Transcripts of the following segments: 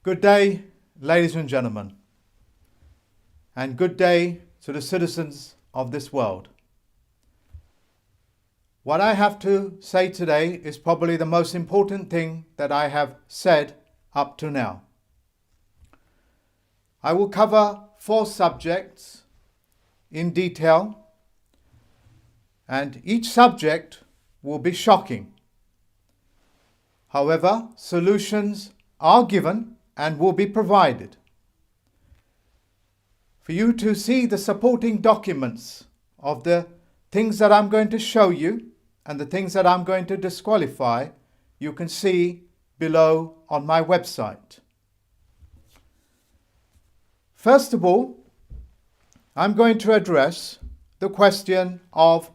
Good day, ladies and gentlemen, and good day to the citizens of this world. What I have to say today is probably the most important thing that I have said up to now. I will cover 4 subjects in detail, and each subject will be shocking. However, solutions are given and will be provided. For you to see the supporting documents of the things that I'm going to show you and the things that I'm going to disqualify, you can see below on my website. First of all, I'm going to address the question of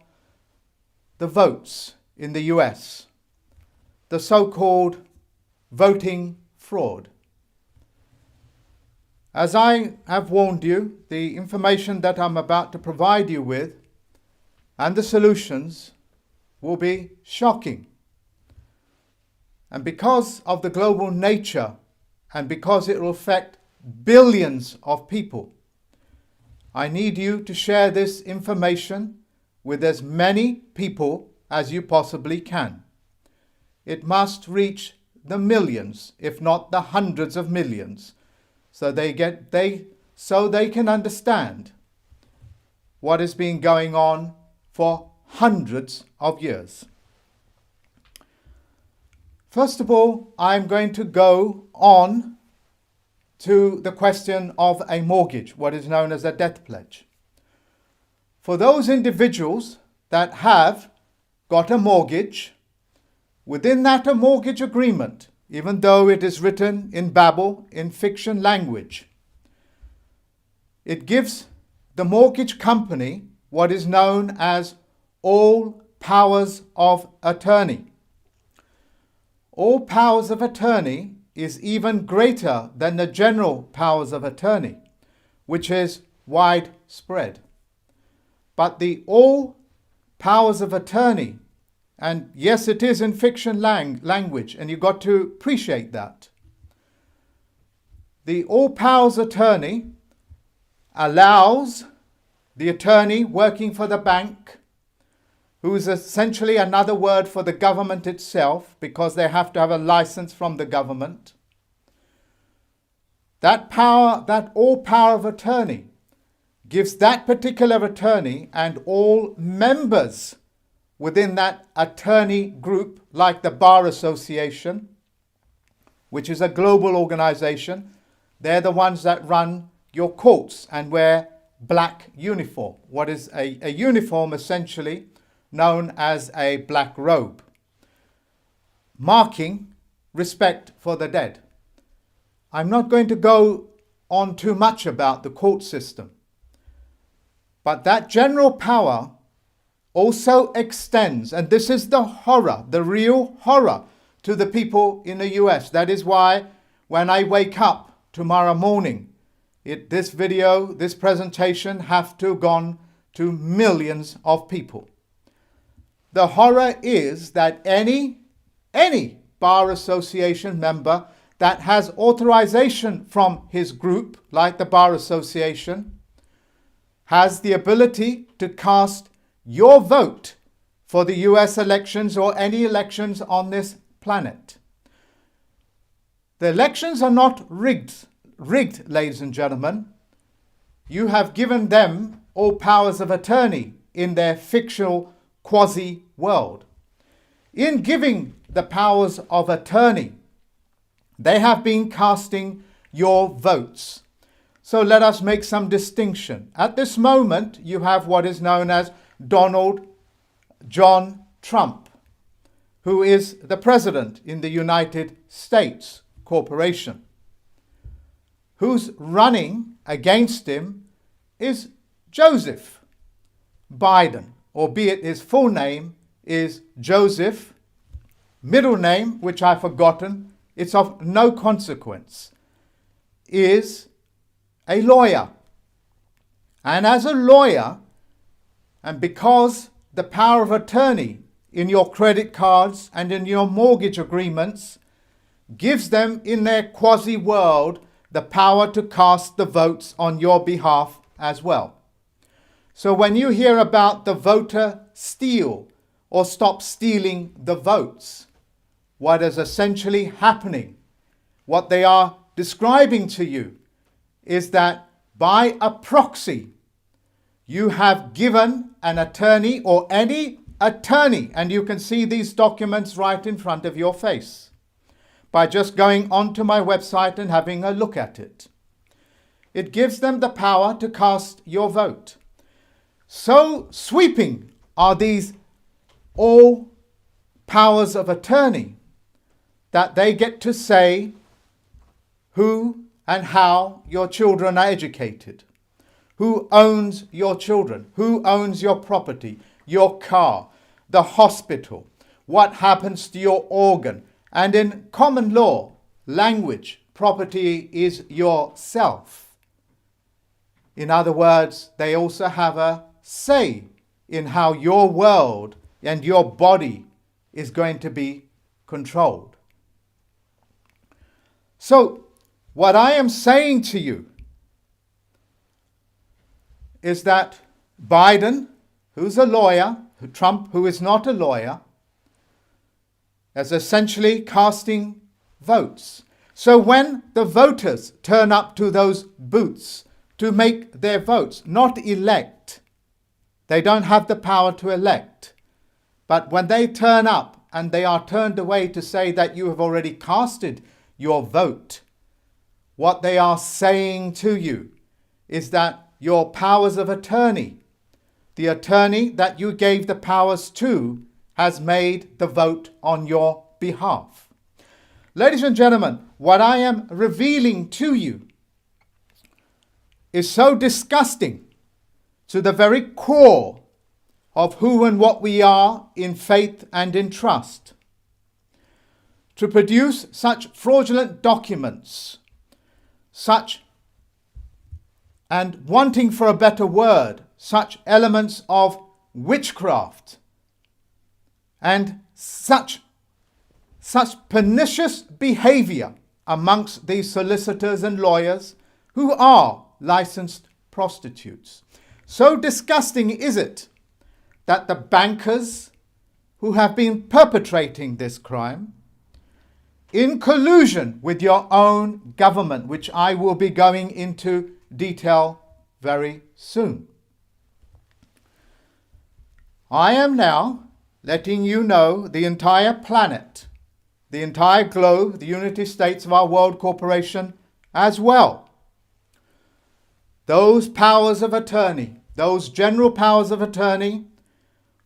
the votes in the US, the so-called voting fraud. As I have warned you, the information that I'm about to provide you with and the solutions will be shocking. And because of the global nature and because it will affect billions of people, I need you to share this information with as many people as you possibly can. It must reach the millions, if not the hundreds of millions, so they can understand what has been going on for hundreds of years. First of all, I'm going to go on to the question of a mortgage, what is known as a death pledge. For those individuals that have got a mortgage, within that a mortgage agreement, even though it is written in babble, in fiction language, it gives the mortgage company what is known as all powers of attorney. All powers of attorney is even greater than the general powers of attorney, which is widespread. But the all powers of attorney, and yes, it is in fiction language, and you've got to appreciate that. The all powers attorney allows the attorney working for the bank, who is essentially another word for the government itself, because they have to have a license from the government. That power, that all power of attorney, gives that particular attorney and all members within that attorney group, like the Bar Association, which is a global organization. They're the ones that run your courts and wear black uniform, what is a uniform essentially known as a black robe, marking respect for the dead. I'm not going to go on too much about the court system, but that general power also extends, and this is the horror, the real horror to the people in the US. That is why when I wake up tomorrow morning, this video, this presentation have to have gone to millions of people. The horror is that any Bar Association member that has authorization from his group, like the Bar Association, has the ability to cast your vote for the US elections or any elections on this planet. The elections are not rigged, ladies and gentlemen. You have given them all powers of attorney in their fictional quasi-world. In giving the powers of attorney, they have been casting your votes. So let us make some distinction. At this moment, you have what is known as Donald John Trump, who is the president in the United States Corporation. Who's running against him is Joseph Biden, albeit his full name is Joseph, middle name, which I've forgotten, it's of no consequence, is a lawyer. And as a lawyer, and because the power of attorney in your credit cards and in your mortgage agreements gives them in their quasi-world the power to cast the votes on your behalf as well. So when you hear about the voter steal or stop stealing the votes, what is essentially happening, what they are describing to you, is that by a proxy, you have given an attorney or any attorney, and you can see these documents right in front of your face by just going onto my website and having a look at it. It gives them the power to cast your vote. So sweeping are these all powers of attorney that they get to say who and how your children are educated, who owns your children, who owns your property, your car, the hospital, what happens to your organ. And in common law language, property is yourself. In other words, they also have a say in how your world and your body is going to be controlled. So, what I am saying to you is that Biden, who's a lawyer, Trump, who is not a lawyer, is essentially casting votes. So when the voters turn up to those booths to make their votes, not elect, they don't have the power to elect. But when they turn up and they are turned away to say that you have already casted your vote, what they are saying to you is that your powers of attorney, the attorney that you gave the powers to, has made the vote on your behalf. Ladies and gentlemen, what I am revealing to you is so disgusting to the very core of who and what we are in faith and in trust. To produce such fraudulent documents, and wanting for a better word, such elements of witchcraft and such pernicious behavior amongst these solicitors and lawyers who are licensed prostitutes. So disgusting is it that the bankers who have been perpetrating this crime, in collusion with your own government, which I will be going into detail very soon. I am now letting you know the entire planet, the entire globe, the United States of our World Corporation as well. Those powers of attorney, those general powers of attorney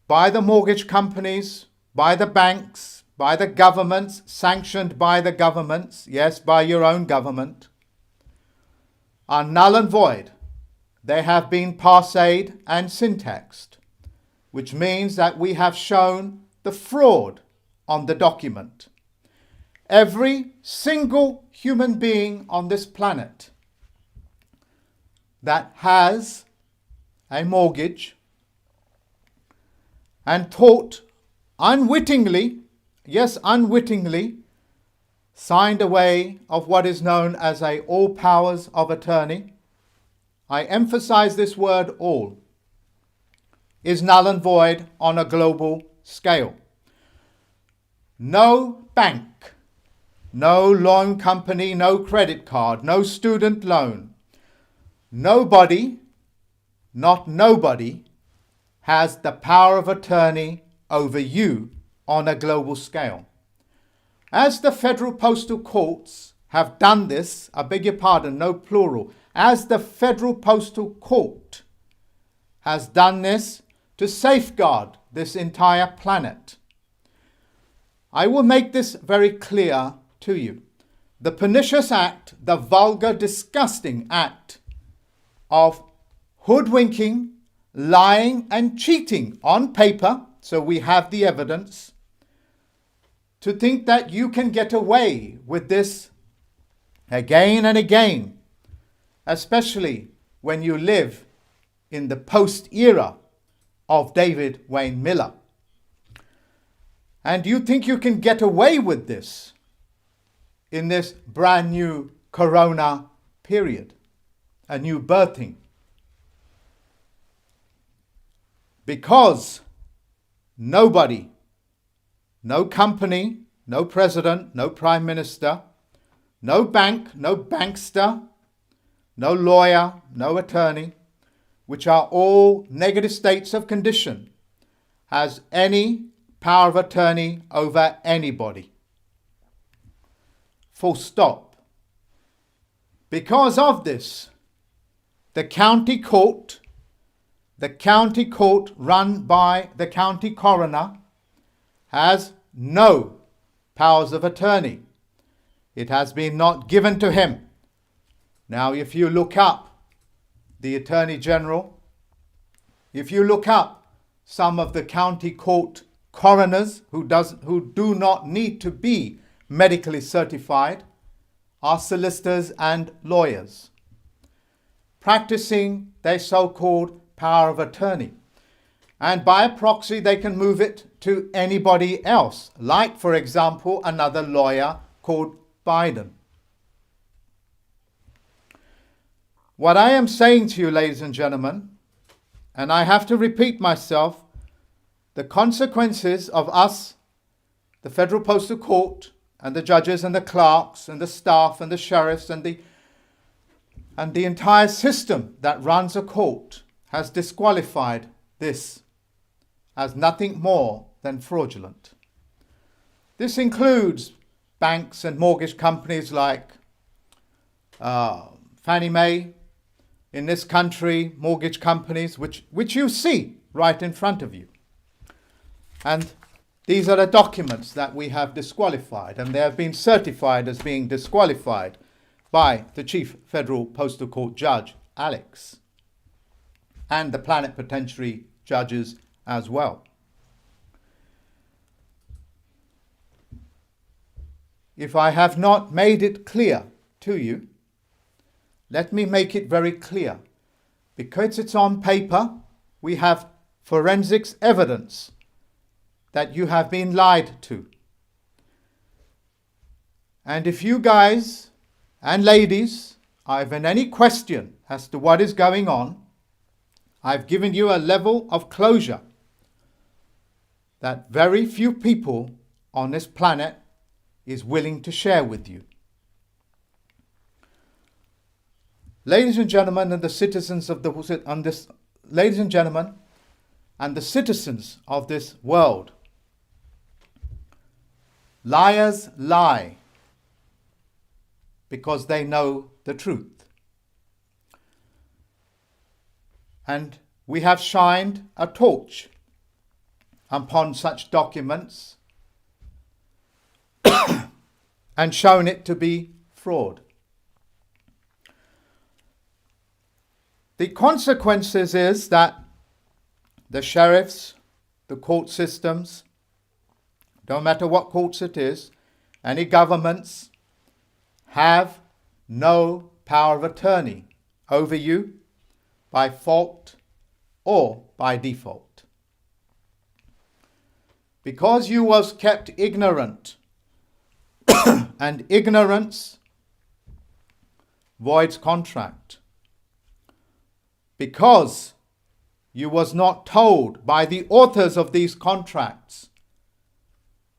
by the mortgage companies, by the banks, by the governments, sanctioned by the governments, yes, by your own government, are null and void. They have been passed and syntaxed, which means that we have shown the fraud on the document. Every single human being on this planet that has a mortgage and thought unwittingly, yes, unwittingly, signed away of what is known as a all powers of attorney, I emphasize this word all, is null and void on a global scale. No bank, no loan company, no credit card, no student loan, nobody, not nobody, has the power of attorney over you on a global scale. As the federal postal courts have done this, I beg your pardon, no plural, as the federal postal court has done this to safeguard this entire planet, I will make this very clear to you. The pernicious act, the vulgar, disgusting act of hoodwinking, lying and cheating on paper, so we have the evidence, to think that you can get away with this again and again, especially when you live in the post-era of David Wayne Miller. And you think you can get away with this. in this brand new corona period, a new birthing. Because nobody, no company, no president, no prime minister, no bank, no bankster, no lawyer, no attorney, which are all negative states of condition, has any power of attorney over anybody. Full stop. Because of this, the county court run by the county coroner has no powers of attorney. It has been not given to him. Now, if you look up the Attorney General, if you look up some of the county court coroners who do not need to be medically certified, are solicitors and lawyers, practicing their so-called power of attorney. And by a proxy, they can move it to anybody else, like, for example, another lawyer called Biden. What I am saying to you, ladies and gentlemen, and I have to repeat myself, the consequences of us, the Federal Postal Court, and the judges and the clerks and the staff and the sheriffs and the entire system that runs a court has disqualified this as nothing more than fraudulent. This includes banks and mortgage companies like Fannie Mae in this country, mortgage companies which you see right in front of you. And these are the documents that we have disqualified, and they have been certified as being disqualified by the Chief Federal Postal Court Judge, Alex, and the plenipotentiary judges as well. If I have not made it clear to you, let me make it very clear. Because it's on paper, we have forensics evidence that you have been lied to. And if you guys and ladies have any question as to what is going on, I've given you a level of closure that very few people on this planet is willing to share with you. Ladies and gentlemen, and the citizens of ladies and gentlemen, and the citizens of this world, liars lie because they know the truth. And we have shined a torch upon such documents and shown it to be fraud. The consequences is that the sheriffs, the court systems, no matter what courts it is, any governments have no power of attorney over you by fault or by default. Because you was kept ignorant, and ignorance voids contract. Because you was not told by the authors of these contracts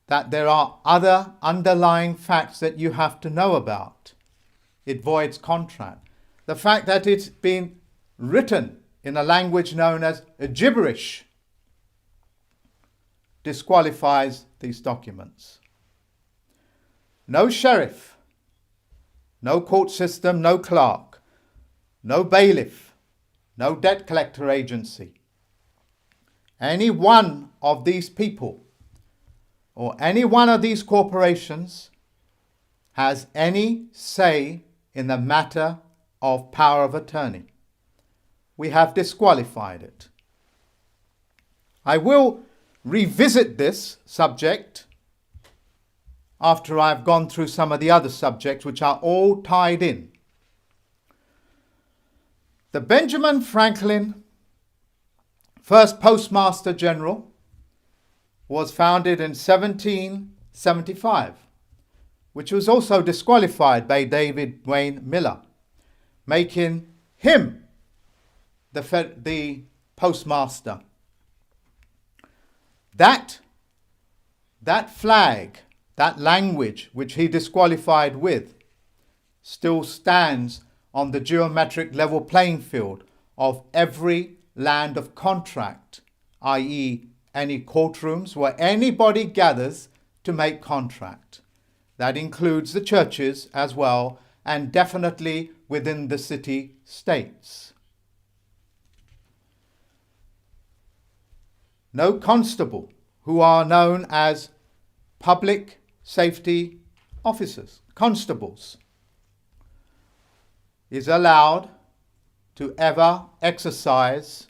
that there are other underlying facts that you have to know about, it voids contract. The fact that it's been written in a language known as gibberish disqualifies these documents. No sheriff, no court system, no clerk, no bailiff, no debt collector agency, any one of these people or any one of these corporations has any say in the matter of power of attorney. We have disqualified it. I will revisit this subject after I've gone through some of the other subjects which are all tied in. The Benjamin Franklin first Postmaster General was founded in 1775 which was also disqualified by David Wayne Miller, making him the postmaster. That flag, that language which he disqualified with, still stands on the geometric level playing field of every land of contract, i.e. any courtrooms where anybody gathers to make contract. That includes the churches as well, and definitely within the city-states. No constable, who are known as public safety officers, constables, is allowed to ever exercise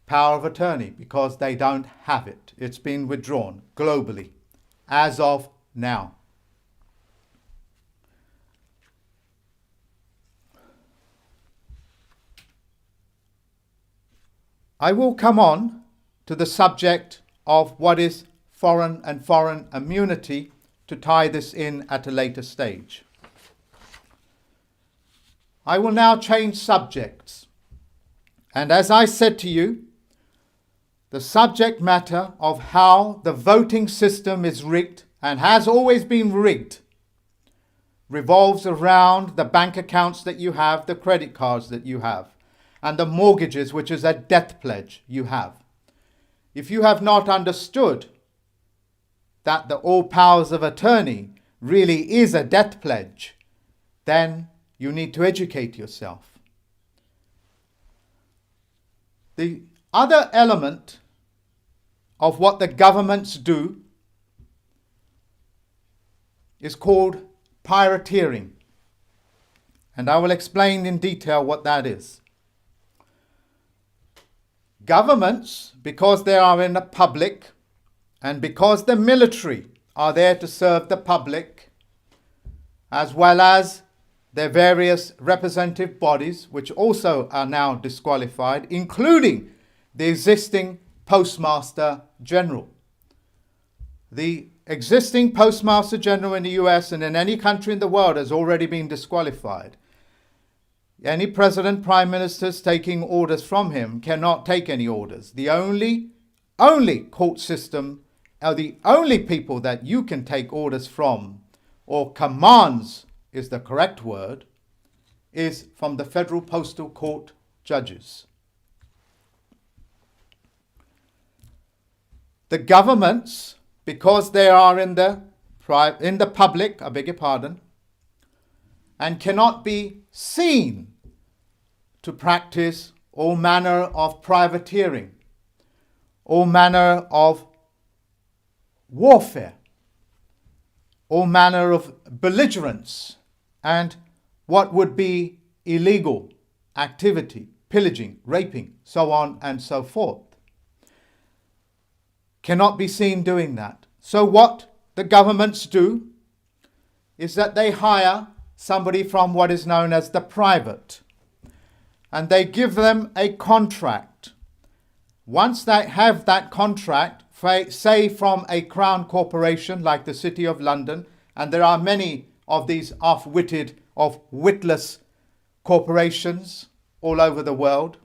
power of attorney because they don't have it. It's been withdrawn globally as of now. I will come on to the subject of what is foreign and foreign immunity to tie this in at a later stage. I will now change subjects. And as I said to you, the subject matter of how the voting system is rigged and has always been rigged revolves around the bank accounts that you have, the credit cards that you have, and the mortgages, which is a death pledge you have. If you have not understood that the all powers of attorney really is a death pledge, then you need to educate yourself. The other element of what the governments do is called pirateering. And I will explain in detail what that is. Governments, because they are in the public and because the military are there to serve the public, as well as their various representative bodies, which also are now disqualified, including the existing Postmaster General. The existing Postmaster General in the US and in any country in the world has already been disqualified. Any president, prime ministers taking orders from him cannot take any orders. The only court system, or the only people that you can take orders from, or commands is the correct word, is from the Federal Postal Court judges. The governments, because they are in the public, I beg your pardon, and cannot be seen to practice all manner of privateering, all manner of warfare, all manner of belligerence, and what would be illegal activity, pillaging, raping, so on and so forth. Cannot be seen doing that. So what the governments do is that they hire somebody from what is known as the private, and they give them a contract. Once they have that contract, say from a crown corporation like the City of London, and there are many of these off-witted, witless corporations all over the world,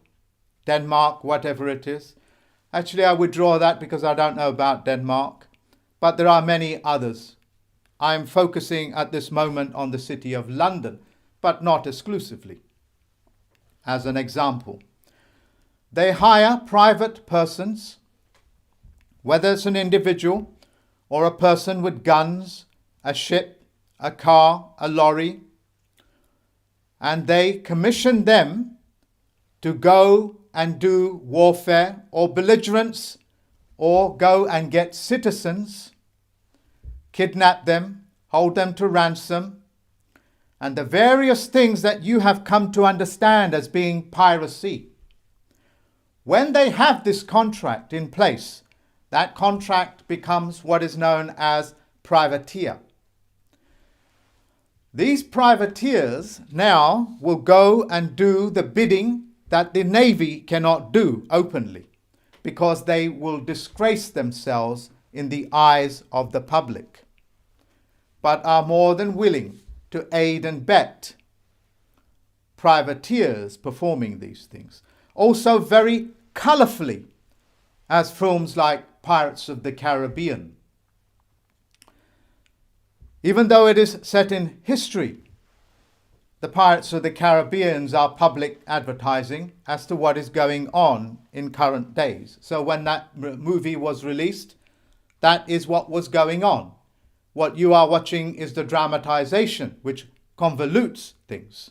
Denmark, whatever it is. Actually, I withdraw that because I don't know about Denmark, but there are many others. I am focusing at this moment on the City of London, but not exclusively. As an example, they hire private persons, whether it's an individual or a person with guns, a ship, a car, a lorry, and they commission them to go and do warfare or belligerence, or go and get citizens, kidnap them, hold them to ransom, and the various things that you have come to understand as being piracy. When they have this contract in place, that contract becomes what is known as privateer. These privateers now will go and do the bidding that the Navy cannot do openly, because they will disgrace themselves in the eyes of the public. but are more than willing to aid and abet privateers performing these things. Also very colourfully, as films like Pirates of the Caribbean. Even though it is set in history, the Pirates of the Caribbean are public advertising as to what is going on in current days. So when that movie was released, that is what was going on. What you are watching is the dramatization, which convolutes things.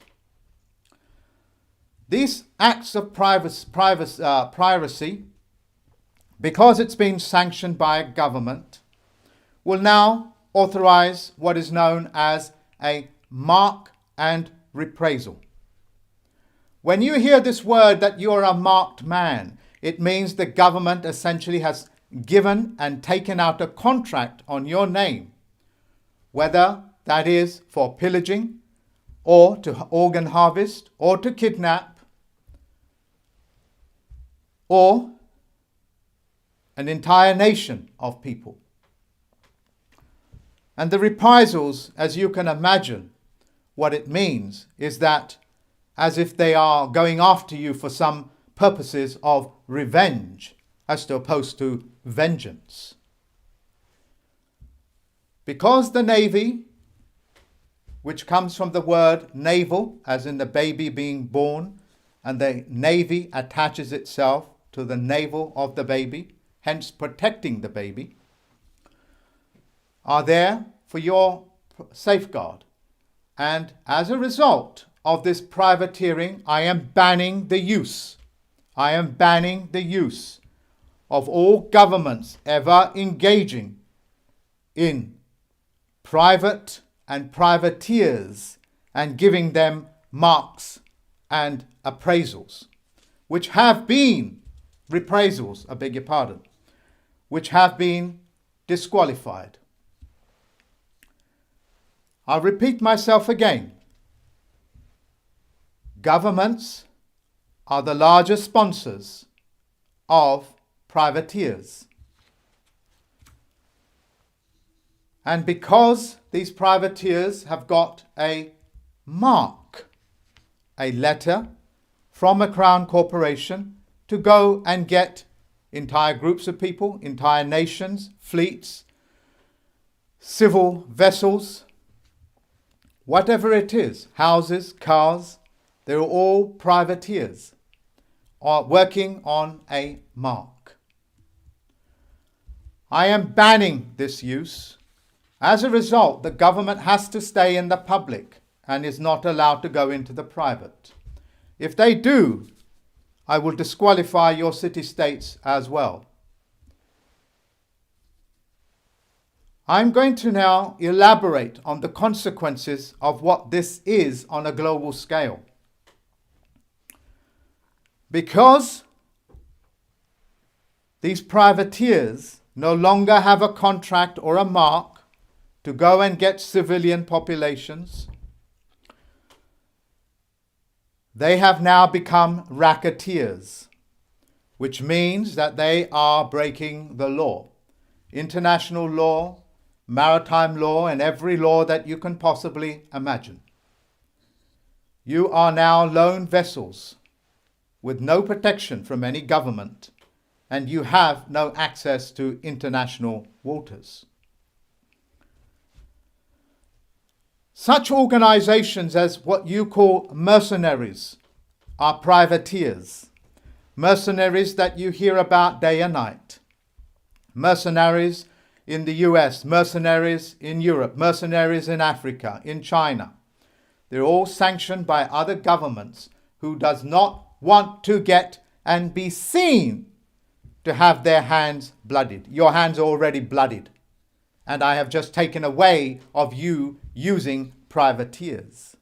These acts of piracy, because it's been sanctioned by a government, will now authorize what is known as a mark and reprisal. When you hear this word that you're a marked man, it means the government essentially has given and taken out a contract on your name, whether that is for pillaging or to organ harvest or to kidnap or an entire nation of people. And the reprisals, as you can imagine, what it means is that as if they are going after you for some purposes of revenge as opposed to vengeance. Because the Navy, which comes from the word navel, as in the baby being born, and the Navy attaches itself to the navel of the baby, hence protecting the baby, are there for your safeguard. And as a result of this privateering, I am banning the use of all governments ever engaging in private and privateers and giving them marks and appraisals, which have been reprisals, which have been disqualified. I'll repeat myself again. Governments are the largest sponsors of privateers. And because these privateers have got a mark, a letter from a crown corporation to go and get entire groups of people, entire nations, fleets, civil vessels, whatever it is, houses, cars, they're all privateers are working on a mark. I am banning this use. As a result, the government has to stay in the public and is not allowed to go into the private. If they do, I will disqualify your city-states as well. I'm going to now elaborate on the consequences of what this is on a global scale. Because these privateers no longer have a contract or a mark to go and get civilian populations, they have now become racketeers, which means that they are breaking the law, international law, maritime law, and every law that you can possibly imagine. You are now lone vessels with no protection from any government, and you have no access to international waters. Such organizations as what you call mercenaries are privateers. Mercenaries that you hear about day and night. Mercenaries in the US, mercenaries in Europe, mercenaries in Africa, in China. They're all sanctioned by other governments who does not want to get and be seen to have their hands bloodied. Your hands are already bloodied. And I have just taken away of you using privateers.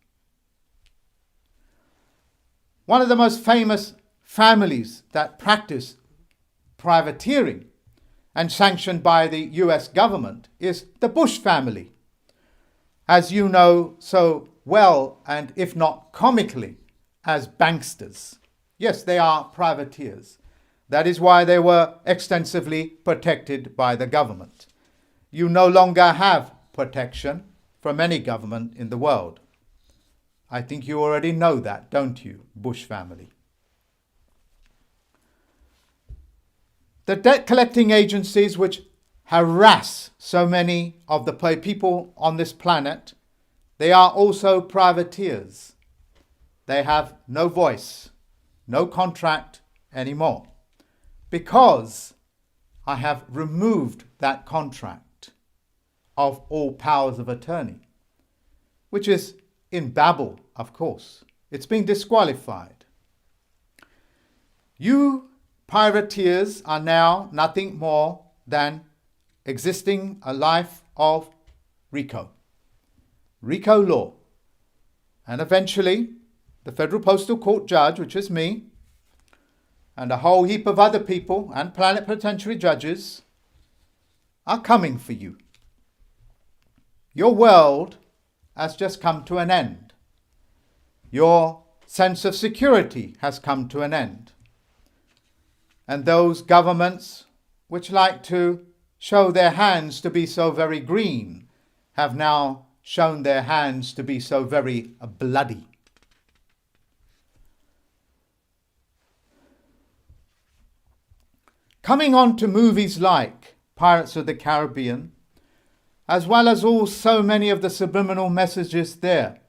One of the most famous families that practice privateering and sanctioned by the US government is the Bush family. As you know so well, and if not comically, as banksters. Yes, they are privateers. That is why they were extensively protected by the government. You no longer have protection from any government in the world. I think you already know that, don't you, Bush family? The debt collecting agencies which harass so many of the people on this planet, they are also privateers. They have no voice, no contract anymore, because I have removed that contract of all powers of attorney, which is in Babel, of course. It's been disqualified. You privateers are now nothing more than existing a life of RICO law. And eventually, the Federal Postal Court judge, which is me, and a whole heap of other people and plenipotentiary judges are coming for you. Your world has just come to an end. Your sense of security has come to an end. And those governments which like to show their hands to be so very green have now shown their hands to be so very bloody. Coming on to movies like Pirates of the Caribbean, as well as so many of the subliminal messages there.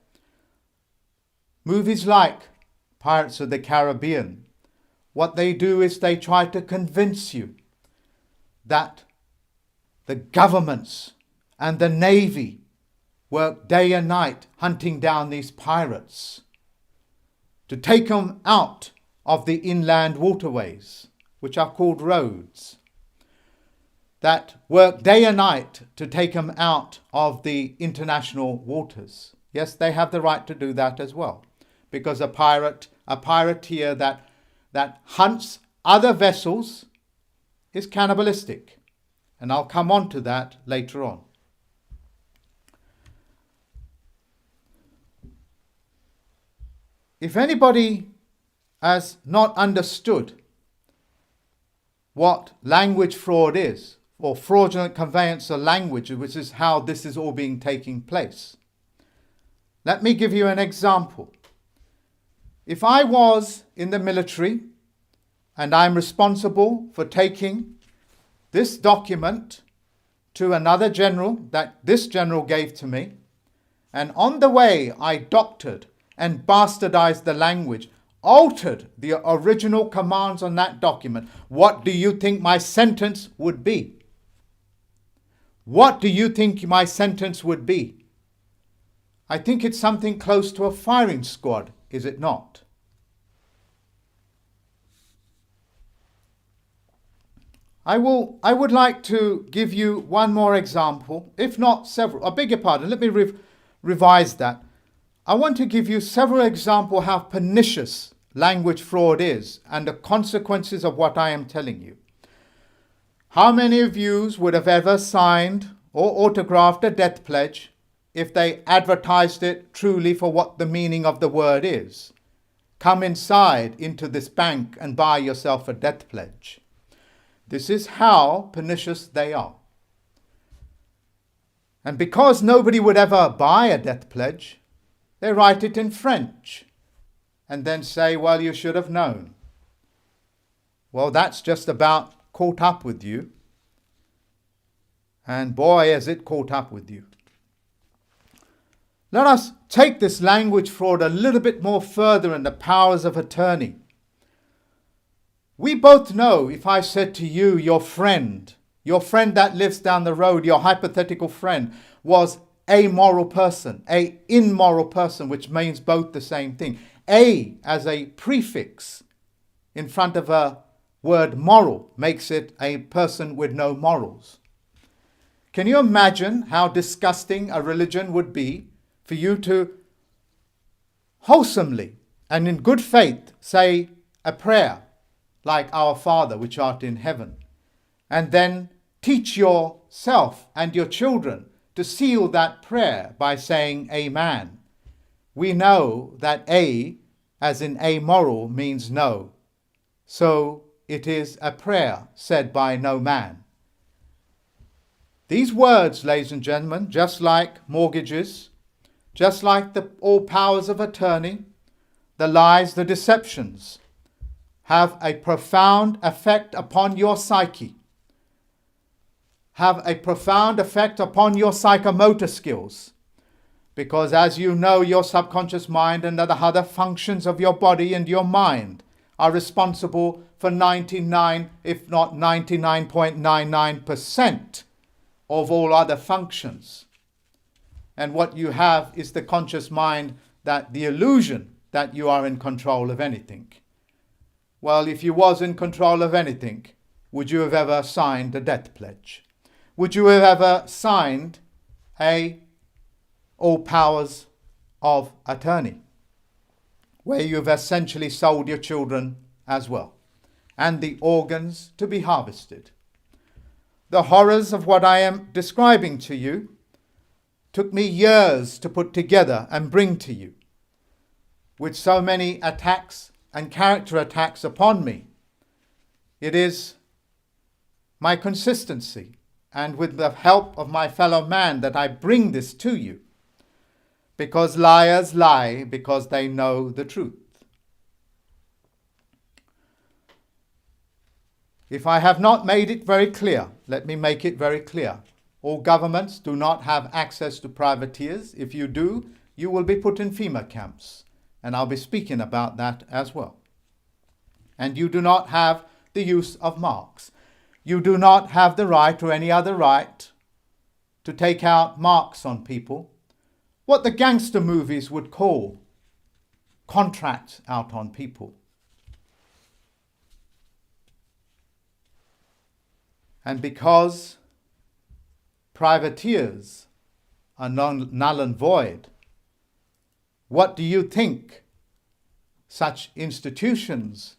Movies like Pirates of the Caribbean, what they do is they try to convince you that the governments and the Navy work day and night hunting down these pirates to take them out of the inland waterways, which are called roads, that work day and night to take them out of the international waters. Yes, they have the right to do that as well, because a pirateer that hunts other vessels is cannibalistic. And I'll come on to that later on. If anybody has not understood what language fraud is, or fraudulent conveyance of language, which is how this is all being taking place, let me give you an example. If I was in the military and I'm responsible for taking this document to another general that this general gave to me, and on the way I doctored and bastardized the language, altered the original commands on that document, what do you think my sentence would be? What do you think my sentence would be? I think it's something close to a firing squad, is it not? I would like to give you one more example, if not several. I beg your pardon, let me revise that. I want to give you several examples how pernicious language fraud is and the consequences of what I am telling you. How many of you would have ever signed or autographed a death pledge if they advertised it truly for what the meaning of the word is? Come inside into this bank and buy yourself a death pledge. This is how pernicious they are. And because nobody would ever buy a death pledge, they write it in French and then say, well, you should have known. Well, that's just about caught up with you. And boy, has it caught up with you. Let us take this language fraud a little bit more further in the powers of attorney. We both know, if I said to you, your friend that lives down the road, your hypothetical friend, was a moral person, a immoral person, which means both the same thing. A as a prefix in front of a word moral makes it a person with no morals. Can you imagine how disgusting a religion would be for you to wholesomely and in good faith say a prayer like Our Father which art in heaven, and then teach yourself and your children to seal that prayer by saying Amen? We know that A, as in amoral, means no. So it is a prayer said by no man. These words, ladies and gentlemen, just like mortgages, just like all powers of attorney, the lies, the deceptions, have a profound effect upon your psyche, have a profound effect upon your psychomotor skills. Because as you know, your subconscious mind and the other functions of your body and your mind are responsible for 99, if not 99.99% of all other functions. And what you have is the conscious mind, that the illusion that you are in control of anything. Well, if you was in control of anything, would you have ever signed a death pledge? Would you have ever signed all powers of attorney, where you've essentially sold your children as well, and the organs to be harvested? The horrors of what I am describing to you took me years to put together and bring to you, with so many attacks and character attacks upon me. It is my consistency and with the help of my fellow man that I bring this to you, because liars lie because they know the truth. If I have not made it very clear, let me make it very clear. All governments do not have access to privateers. If you do, you will be put in Fema camps. And I'll be speaking about that as well. And you do not have the use of marks. You do not have the right or any other right to take out marks on people. What the gangster movies would call contracts out on people. And because privateers are null and void, what do you think such institutions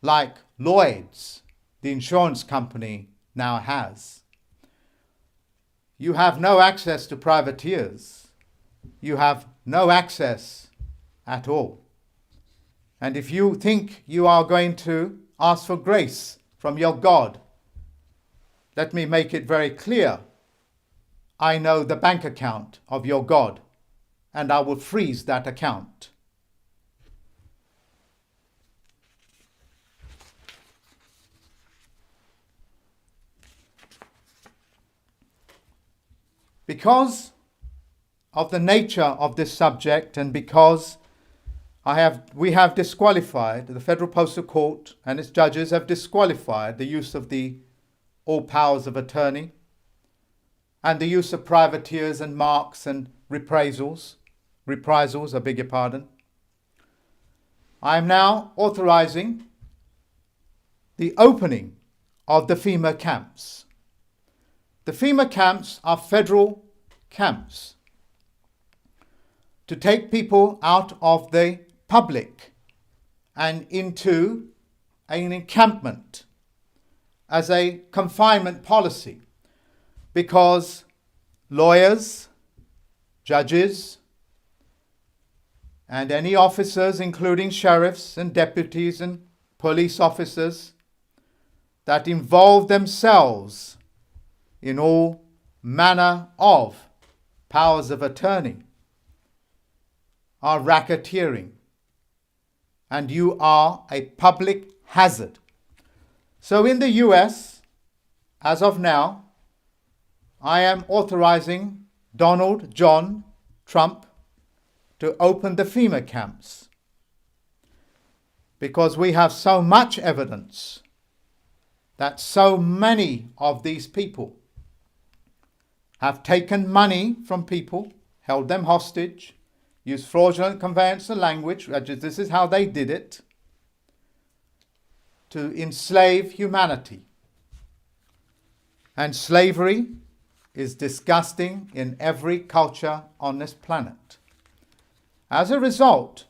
like Lloyd's, the insurance company, now has? You have no access to privateers. You have no access at all. And if you think you are going to ask for grace from your God, let me make it very clear. I know the bank account of your God, and I will freeze that account. Because of the nature of this subject, and because we have disqualified, the Federal Postal Court and its judges have disqualified the use of all powers of attorney and the use of privateers and marks and reprisals, I beg your pardon. I am now authorizing the opening of the Fema camps. The Fema camps are federal camps to take people out of the public and into an encampment as a confinement policy, because lawyers, judges, and any officers, including sheriffs and deputies and police officers, that involve themselves in all manner of powers of attorney are racketeering, and you are a public hazard. So in the US, as of now, I am authorizing Donald John Trump to open the Fema camps, because we have so much evidence that so many of these people have taken money from people, held them hostage, used fraudulent conveyance of language, this is how they did it, to enslave humanity. And slavery is disgusting in every culture on this planet. As a result,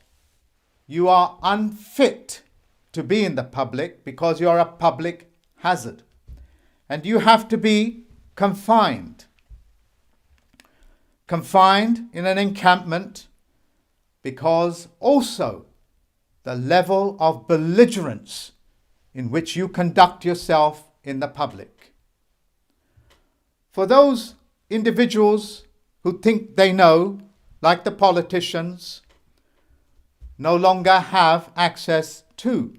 you are unfit to be in the public because you're a public hazard. And you have to be confined. Confined in an encampment, because also the level of belligerence in which you conduct yourself in the public. For those individuals who think they know, like the politicians, no longer have access to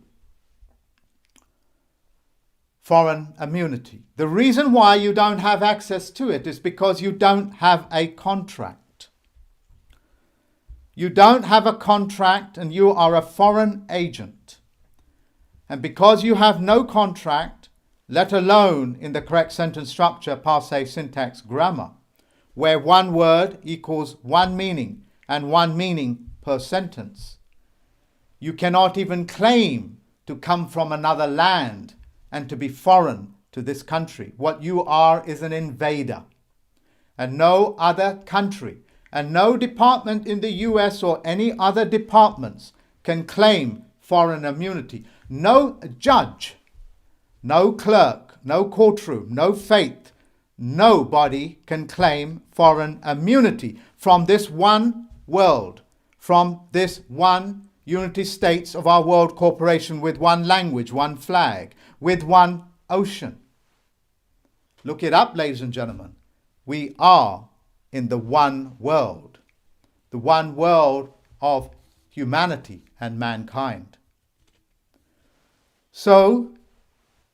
foreign immunity. The reason why you don't have access to it is because you don't have a contract. You don't have a contract and you are a foreign agent. And because you have no contract, let alone in the correct sentence structure, passe, syntax, grammar, where one word equals one meaning and one meaning per sentence, you cannot even claim to come from another land and to be foreign to this country. What you are is an invader. And no other country and no department in the US or any other departments can claim foreign immunity. No judge, no clerk, no courtroom, no faith, nobody can claim foreign immunity from this one world, from this one United States of our world corporation with one language, one flag, with one ocean. Look it up, ladies and gentlemen. We are in the one world of humanity and mankind. So,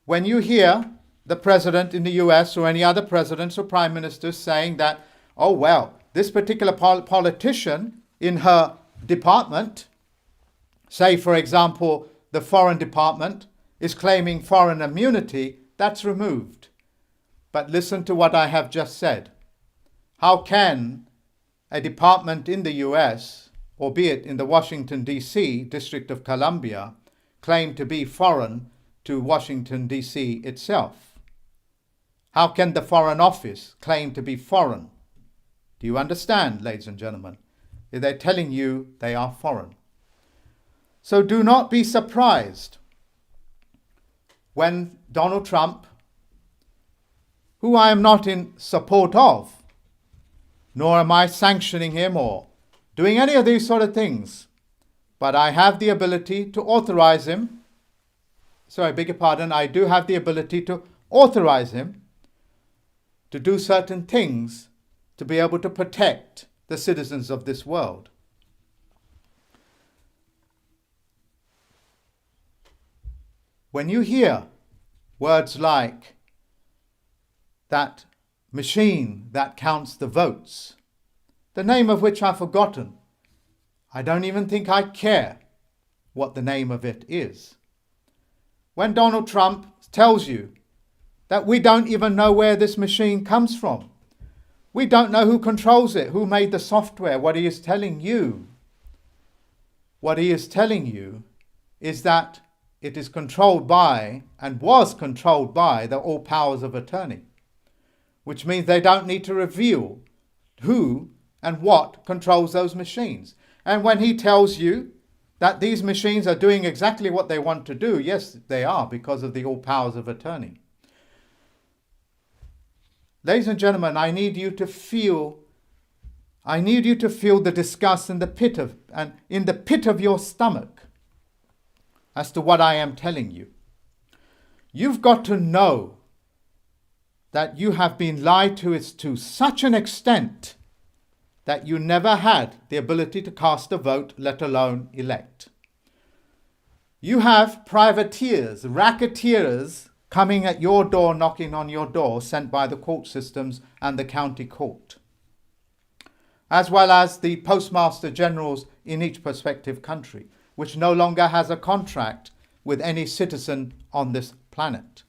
when you hear the president in the US or any other presidents or prime ministers saying that, oh well, this particular politician in her department, say for example the foreign department, is claiming foreign immunity, that's removed. But listen to what I have just said. How can a department in the US, albeit in the Washington, D.C., District of Columbia, claim to be foreign to Washington, D.C. itself? How can the Foreign Office claim to be foreign? Do you understand, ladies and gentlemen? They're telling you they are foreign. So do not be surprised when Donald Trump, who I am not in support of, nor am I sanctioning him or doing any of these sort of things, but I have the ability to authorize him. I beg your pardon, I do have the ability to authorize him to do certain things to be able to protect the citizens of this world. When you hear words like that machine that counts the votes, the name of which I've forgotten, I don't even think I care what the name of it is. When Donald Trump tells you that we don't even know where this machine comes from, we don't know who controls it, who made the software, what he is telling you is that it is controlled by and was controlled by the all powers of attorney, which means they don't need to reveal who and what controls those machines. And when he tells you that these machines are doing exactly what they want to do, yes, they are, because of the all powers of attorney. Ladies and gentlemen, I need you to feel the disgust in the pit of your stomach as to what I am telling you. You've got to know that you have been lied to such an extent that you never had the ability to cast a vote, let alone elect. You have privateers, racketeers coming at your door, knocking on your door, sent by the court systems and the county court, as well as the postmaster generals in each prospective country, which no longer has a contract with any citizen on this planet.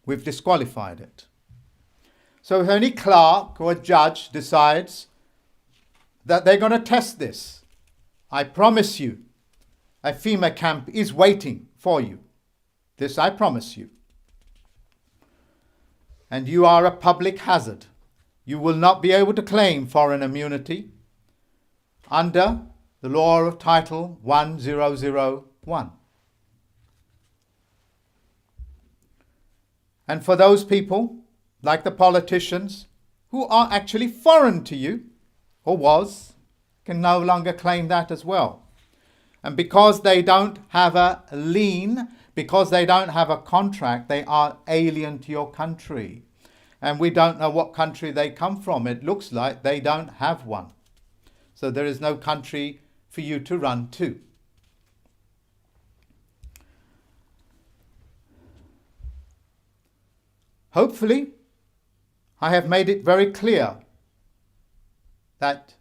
We've disqualified it. So if any clerk or a judge decides that they're going to test this, I promise you, a Fema camp is waiting for you. This I promise you. And you are a public hazard. You will not be able to claim foreign immunity under the law of Title 1001. And for those people, like the politicians, who are actually foreign to you, or can no longer claim that as well. And because they don't have a lien, because they don't have a contract, they are alien to your country. and we don't know what country they come from. It looks like they don't have one. So there is no country for you to run to. Hopefully, I have made it very clear that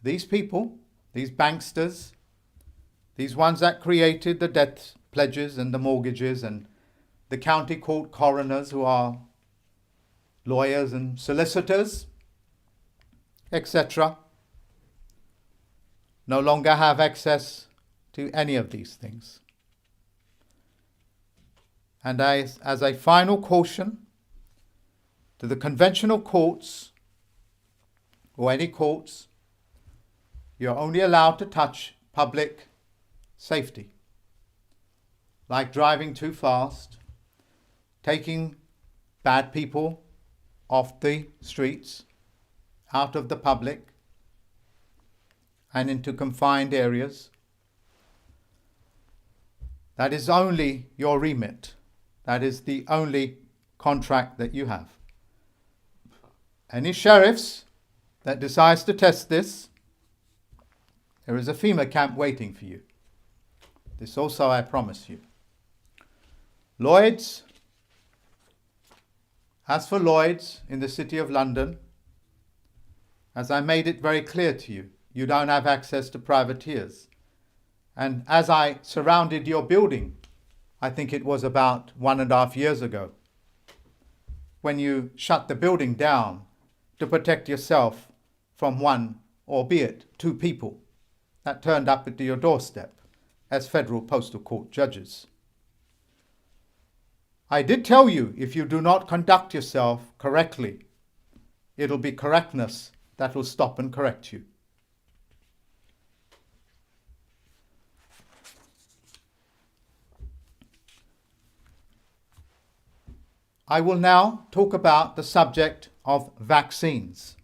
these people, these banksters, these ones that created the debt pledges and the mortgages, and the county court coroners who are lawyers and solicitors, etc., no longer have access to any of these things. And as a final caution to the conventional courts, or any courts, you're only allowed to touch public safety, like driving too fast, taking bad people off the streets, out of the public, and into confined areas. That is only your remit. That is the only contract that you have. Any sheriffs that decides to test this, there is a Fema camp waiting for you. This also I promise you. Lloyd's, as for Lloyd's in the City of London, as I made it very clear to you, you don't have access to privateers. And as I surrounded your building, I think it was about 1.5 years ago, when you shut the building down to protect yourself from one, albeit two people, that turned up at your doorstep as federal postal court judges. I did tell you, if you do not conduct yourself correctly, it'll be correctness that will stop and correct you. I will now talk about the subject of vaccines.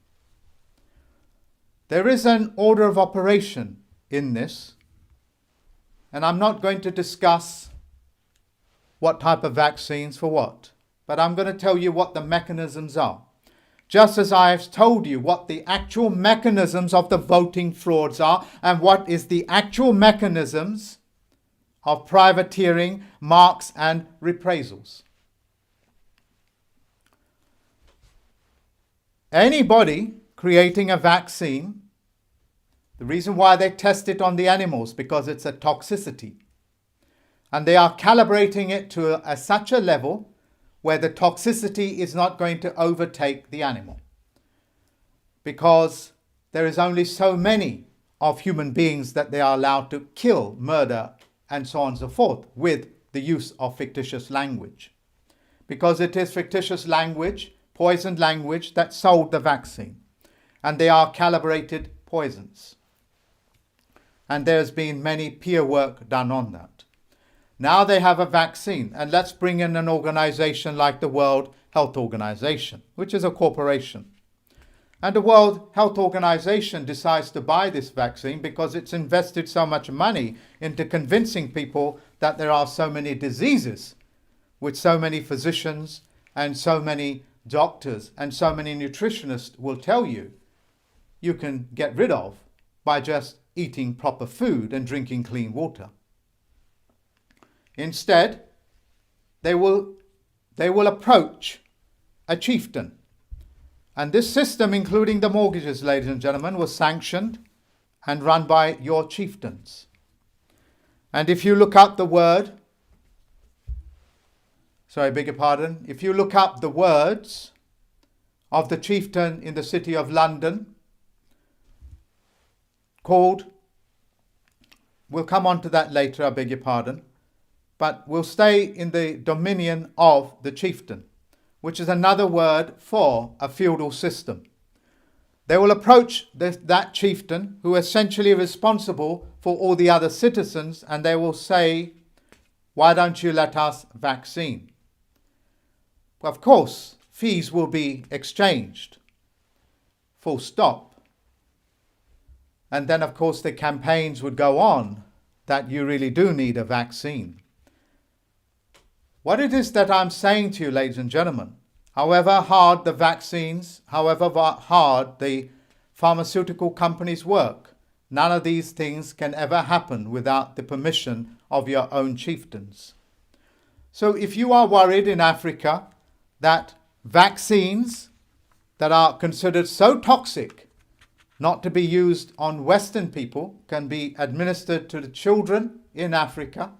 There is an order of operation in this, and I'm not going to discuss what type of vaccines for what, but I'm going to tell you what the mechanisms are. Just as I have told you what the actual mechanisms of the voting frauds are and what is the actual mechanisms of privateering, marks and reprisals. Anybody creating a vaccine, the reason why they test it on the animals, because it's a toxicity. And they are calibrating it to such a level where the toxicity is not going to overtake the animal. Because there is only so many of human beings that they are allowed to kill, murder, and so on and so forth, with the use of fictitious language. Because it is fictitious language, poisoned language, that sold the vaccine. And they are calibrated poisons. And there's been many peer work done on that. Now they have a vaccine, and let's bring in an organization like the World Health Organization, which is a corporation. And the World Health Organization decides to buy this vaccine because it's invested so much money into convincing people that there are so many diseases, which so many physicians and so many doctors and so many nutritionists will tell you you can get rid of by just eating proper food and drinking clean water. Instead, they will approach a chieftain. And this system, including the mortgages, ladies and gentlemen, was sanctioned and run by your chieftains. And if you look up the word, if you look up the words of the chieftain in the City of London, called, we'll come on to that later, I beg your pardon, but we'll stay in the dominion of the chieftain, which is another word for a feudal system. They will approach that chieftain, who is essentially responsible for all the other citizens, and they will say, why don't you let us vaccine? Of course, fees will be exchanged, full stop. And then, of course, the campaigns would go on that you really do need a vaccine. What it is that I'm saying to you, ladies and gentlemen, however hard the vaccines, however hard the pharmaceutical companies work, none of these things can ever happen without the permission of your own chieftains. So if you are worried in Africa that vaccines that are considered so toxic not to be used on Western people can be administered to the children in Africa,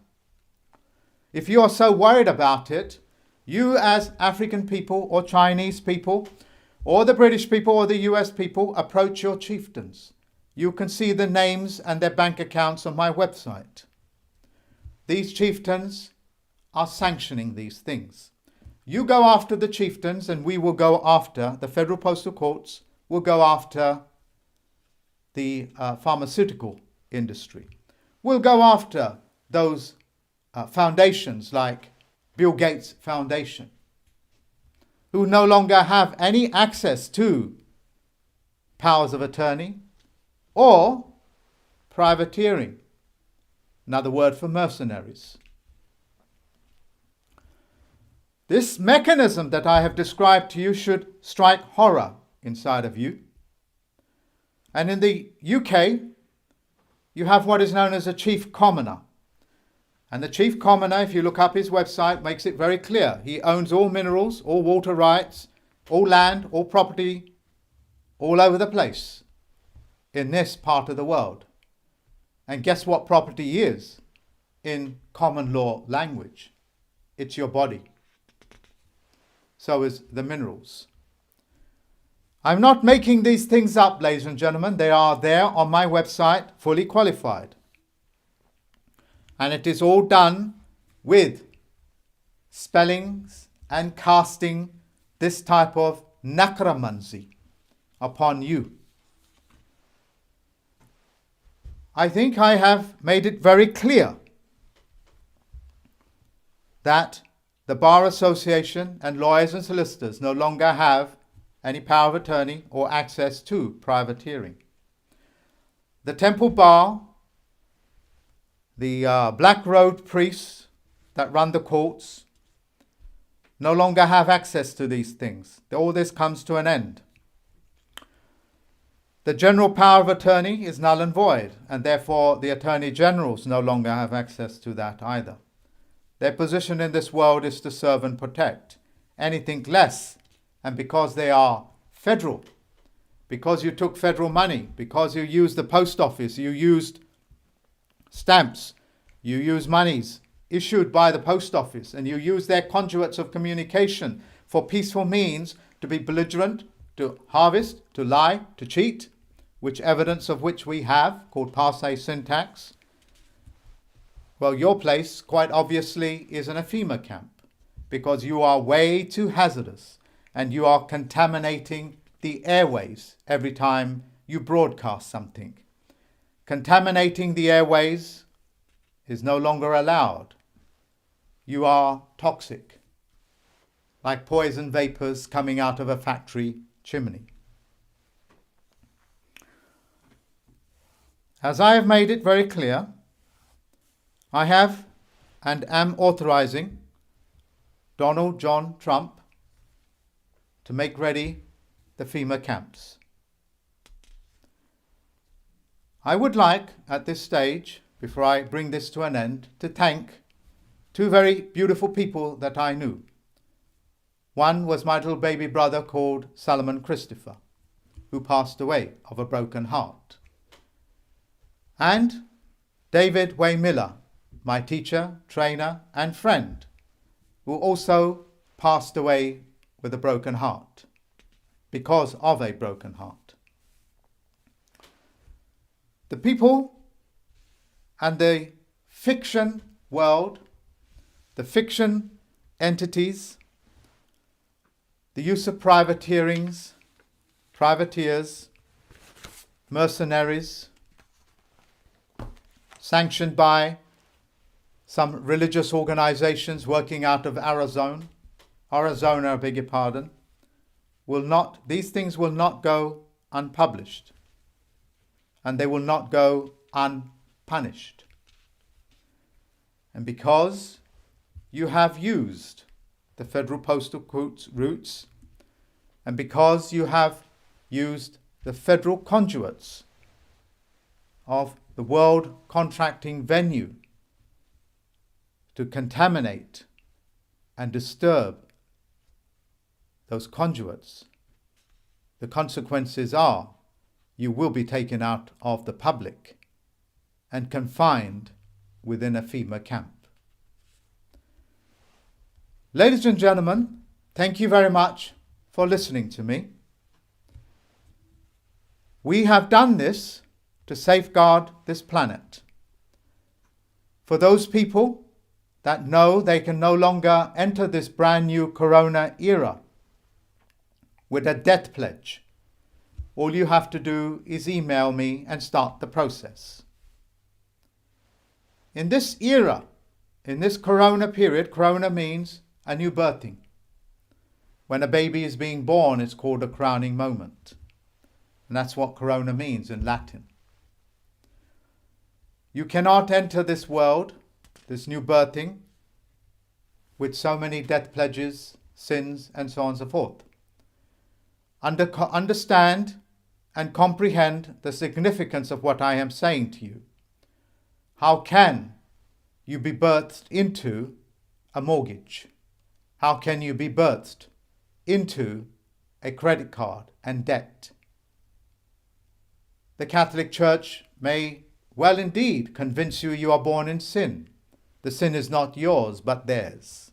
if you are so worried about it, you as African people or Chinese people or the British people or the US people approach your chieftains. You can see the names and their bank accounts on my website. These chieftains are sanctioning these things. You go after the chieftains and we will go after, the Federal Postal Courts will go after the pharmaceutical industry. We'll go after those foundations like Bill Gates Foundation, who no longer have any access to powers of attorney or privateering, another word for mercenaries. This mechanism that I have described to you should strike horror inside of you. And in the UK, you have what is known as a chief commoner. And the chief commoner, if you look up his website, makes it very clear. He owns all minerals, all water rights, all land, all property, all over the place in this part of the world. And guess what property is in common law language? It's your body. So is the minerals. I'm not making these things up, ladies and gentlemen. They are there on my website, fully qualified. And it is all done with spellings and casting this type of necromancy upon you. I think I have made it very clear that the Bar Association and lawyers and solicitors no longer have any power of attorney or access to privateering. The Temple Bar, the Black Road priests that run the courts, no longer have access to these things. All this comes to an end. The general power of attorney is null and void, and therefore the attorney generals no longer have access to that either. Their position in this world is to serve and protect. Anything less, and because they are federal, because you took federal money, because you used the post office, you used stamps, you used monies issued by the post office, and you used their conduits of communication for peaceful means to be belligerent, to harvest, to lie, to cheat, which evidence of which we have, called passe syntax. Well, your place, quite obviously, is in a Fema camp because you are way too hazardous and you are contaminating the airways every time you broadcast something. Contaminating the airways is no longer allowed. You are toxic, like poison vapors coming out of a factory chimney. As I have made it very clear, I have and am authorizing Donald John Trump to make ready the FEMA camps. I would like, at this stage, before I bring this to an end, to thank two very beautiful people that I knew. One was my little baby brother called Solomon Christopher, who passed away of a broken heart. And David Way Miller, my teacher, trainer, and friend, who also passed away with a broken heart because of a broken heart. The people and the fiction world, the fiction entities, the use of privateers, mercenaries, sanctioned by some religious organizations working out of Arizona, I beg your pardon, these things will not go unpublished, and they will not go unpunished. And because you have used the federal postal routes, and because you have used the federal conduits of the world contracting venue to contaminate and disturb those conduits, the consequences are you will be taken out of the public and confined within a Fema camp. Ladies and gentlemen, thank you very much for listening to me. We have done this to safeguard this planet. For those people that know they can no longer enter this brand new Corona era with a death pledge, all you have to do is email me and start the process. In this era, in this Corona period, Corona means a new birthing. When a baby is being born, it's called a crowning moment. And that's what Corona means in Latin. You cannot enter this world, this new birthing, with so many death pledges, sins, and so on and so forth. Understand and comprehend the significance of what I am saying to you. How can you be birthed into a mortgage? How can you be birthed into a credit card and debt? The Catholic Church may well indeed convince you you are born in sin. The sin is not yours, but theirs.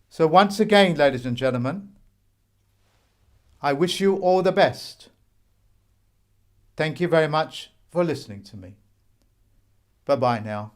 So once again, ladies and gentlemen, I wish you all the best. Thank you very much for listening to me. Bye-bye now.